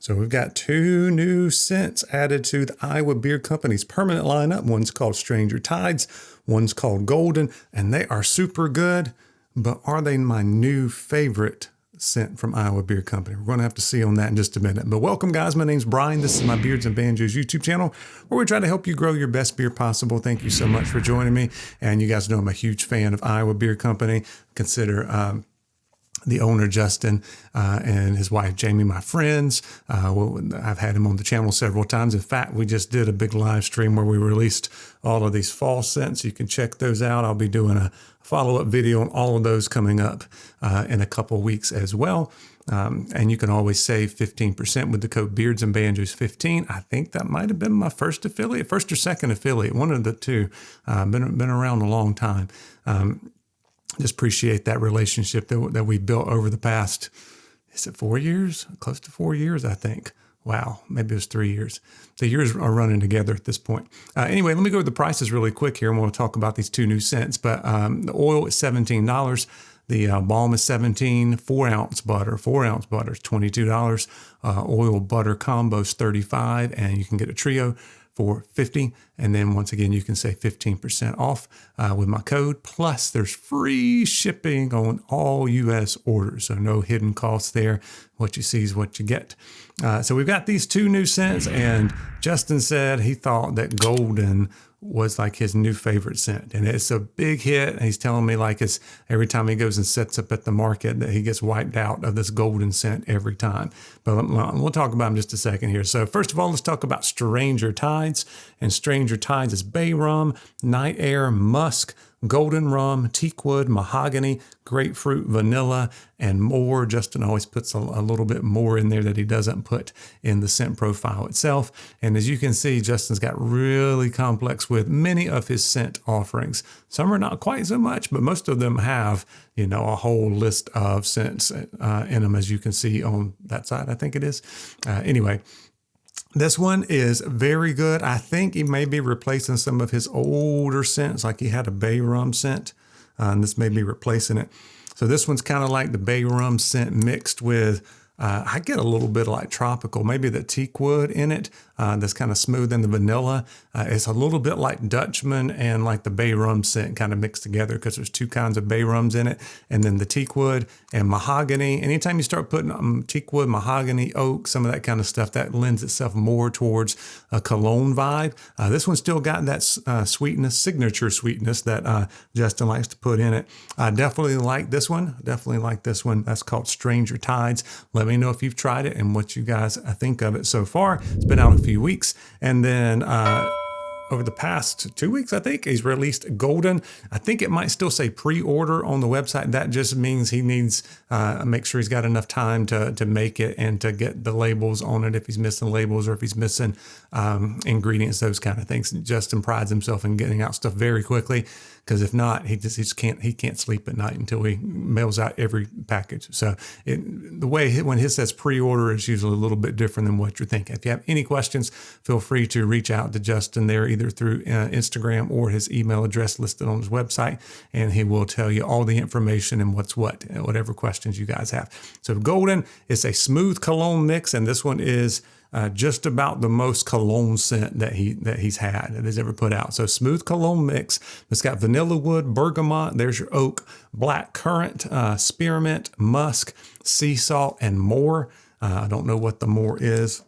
So we've got two new scents added to the Iowa Beer Company's permanent lineup. One's called Stranger Tides, one's called Golden, and they are super good. But are they my new favorite scent from Iowa Beer Company? We're going to have to see on that in just a minute. But welcome, guys. My name's Brian. This is my Beards and Banjos YouTube channel, where we try to help you grow your best beer possible. Thank you so much for joining me. And you guys know I'm a huge fan of Iowa Beer Company. Consider the owner, Justin, and his wife, Jamie, my friends. I've had him on the channel several times. In fact, we just did a big live stream where we released all of these fall scents. You can check those out. I'll be doing a follow-up video on all of those coming up in a couple weeks as well. And you can always save 15% with the code Beards and Banjos 15. I think that might have been my first affiliate, first or second affiliate, one of the two. Been around a long time. Just appreciate that relationship that we built over the past, is it 4 years? Close to 4 years, I think. Wow, maybe it was 3 years. The years are running together at this point. Anyway, let me go over the prices really quick here, and we'll talk about these two new scents. But the oil is $17. The balm is $17. 4-ounce butter. 4-ounce butter is $22. Oil butter combo is $35, and you can get a trio for $50. And then once again, you can save 15% off with my code. Plus, there's free shipping on all U.S. orders. So no hidden costs there. What you see is what you get. So we've got these two new scents, and Justin said he thought that Golden was like his new favorite scent, and it's a big hit. And he's telling me like it's every time he goes and sets up at the market that he gets wiped out of this Golden scent every time. But we'll talk about him just a second here. So first of all, let's talk about Stranger Tides. And Stranger Tides is bay rum, night air, musk, golden rum, teakwood, mahogany, grapefruit, vanilla, and more. Justin always puts a little bit more in there that he doesn't put in the scent profile itself. And as you can see, Justin's got really complex with many of his scent offerings. Some are not quite so much, but most of them have, you know, a whole list of scents in them, as you can see on that side, I think it is. Anyway, this one is very good. I think he may be replacing some of his older scents, like he had a bay rum scent, and this may be replacing it. So this one's kind of like the bay rum scent mixed with, I get a little bit of like tropical, maybe the teak wood in it. That's kind of smooth in the vanilla. It's a little bit like Dutchman and like the bay rum scent kind of mixed together, because there's two kinds of bay rums in it. And then the teak wood and mahogany. Anytime you start putting teak wood, mahogany, oak, some of that kind of stuff, that lends itself more towards a cologne vibe. This one still got that sweetness, signature sweetness that Justin likes to put in it. I definitely like this one. Definitely like this one. That's called Stranger Tides. Let me know if you've tried it and what you guys think of it so far. It's been out a few weeks. And then over the past 2 weeks, I think, he's released Golden. I think it might still say pre-order on the website. That just means he needs make sure he's got enough time to make it and to get the labels on it if he's missing labels or if he's missing ingredients, those kind of things. Justin prides himself in getting out stuff very quickly, because if not, he can't sleep at night until he mails out every package. So the way when his says pre-order is usually a little bit different than what you're thinking. If you have any questions, feel free to reach out to Justin there, either through Instagram or his email address listed on his website, and he will tell you all the information and what's what, whatever questions you guys have. So Golden is a smooth cologne mix, and this one is just about the most cologne scent that he's had, that he's ever put out. So smooth cologne mix. It's got vanilla wood, bergamot, there's your oak, black currant, spearmint, musk, sea salt, and more. I don't know what the more is.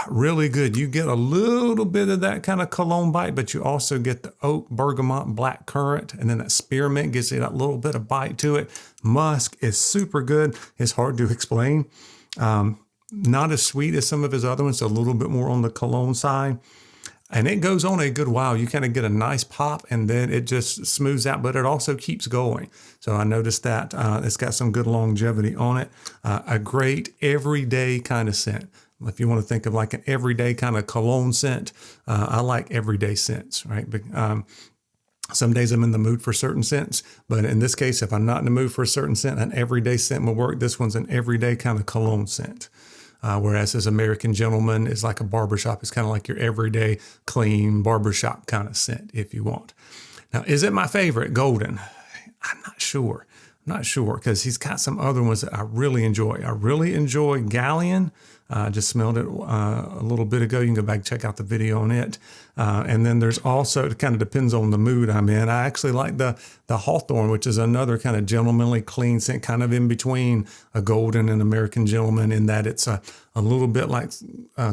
Really good. You get a little bit of that kind of cologne bite, but you also get the oak, bergamot, black currant, and then that spearmint gives you that little bit of bite to it. Musk is super good. It's hard to explain. Not as sweet as some of his other ones, so a little bit more on the cologne side. And it goes on a good while. You kind of get a nice pop, and then it just smooths out, but it also keeps going. So I noticed that it's got some good longevity on it. A great everyday kind of scent. If you want to think of like an everyday kind of cologne scent, I like everyday scents, right? Some days I'm in the mood for certain scents, but in this case, if I'm not in the mood for a certain scent, an everyday scent will work. This one's an everyday kind of cologne scent. Whereas his American Gentleman is like a barbershop. It's kind of like your everyday clean barbershop kind of scent, if you want. Now, is it my favorite, Golden? I'm not sure. I'm not sure, because he's got some other ones that I really enjoy. I really enjoy Galleon. I just smelled it a little bit ago. You can go back and check out the video on it. And then there's also, it kind of depends on the mood I'm in. I actually like the Hawthorne, which is another kind of gentlemanly clean scent, kind of in between a Golden and American Gentleman, in that it's a little bit like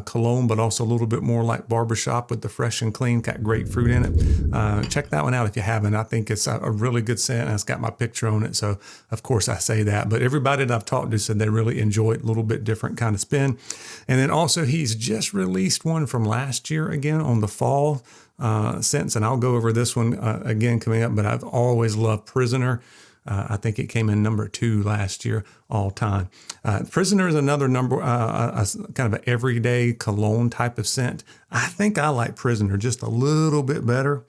cologne, but also a little bit more like barbershop with the fresh and clean, got grapefruit in it. Check that one out if you haven't. I think it's a really good scent, and it's got my picture on it. So of course I say that, but everybody that I've talked to said they really enjoy it. A little bit different kind of spin. And then also he's just released one from last year again on the fall scents, and I'll go over this one again coming up, but I've always loved Prisoner. I think it came in number 2 last year all time. Prisoner is another a kind of an everyday cologne type of scent. I think I like Prisoner just a little bit better.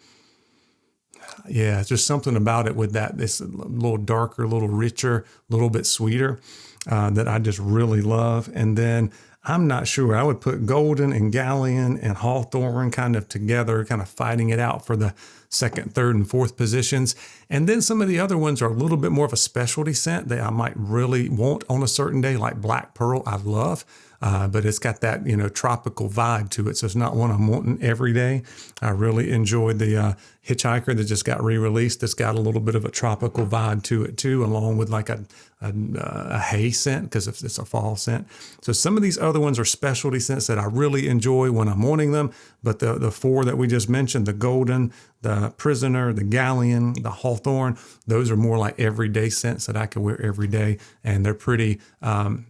Yeah, it's just something about it with that. It's a little darker, a little richer, a little bit sweeter that I just really love. And then I'm not sure. I would put Golden and Galleon and Hawthorne kind of together, kind of fighting it out for the second, third, and fourth positions. And then some of the other ones are a little bit more of a specialty scent that I might really want on a certain day, like Black Pearl, I love. But it's got that, tropical vibe to it. So it's not one I'm wanting every day. I really enjoyed the Hitchhiker that just got re-released. It's got a little bit of a tropical vibe to it too, along with like a hay scent, because it's a fall scent. So some of these other ones are specialty scents that I really enjoy when I'm wanting them. But the 4 that we just mentioned, the Golden, the Prisoner, the Galleon, the Hawthorne, those are more like everyday scents that I could wear every day. And they're pretty unoffensive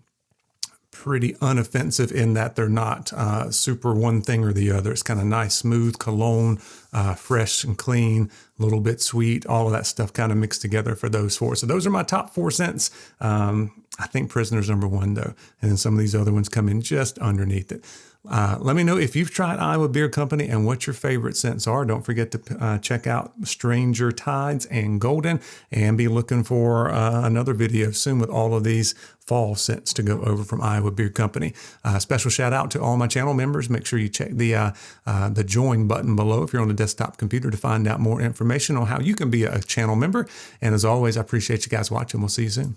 in that they're not super one thing or the other. It's kind of nice, smooth cologne, fresh and clean, a little bit sweet, all of that stuff kind of mixed together for those 4. So those are my top 4 scents. I think Prisoner's number 1 though. And then some of these other ones come in just underneath it. Let me know if you've tried Iowa Beer Company and what your favorite scents are. Don't forget to check out Stranger Tides and Golden, and be looking for another video soon with all of these fall scents to go over from Iowa Beer Company. Special shout out to all my channel members. Make sure you check the join button below if you're on a desktop computer to find out more information on how you can be a channel member. And as always, I appreciate you guys watching. We'll see you soon.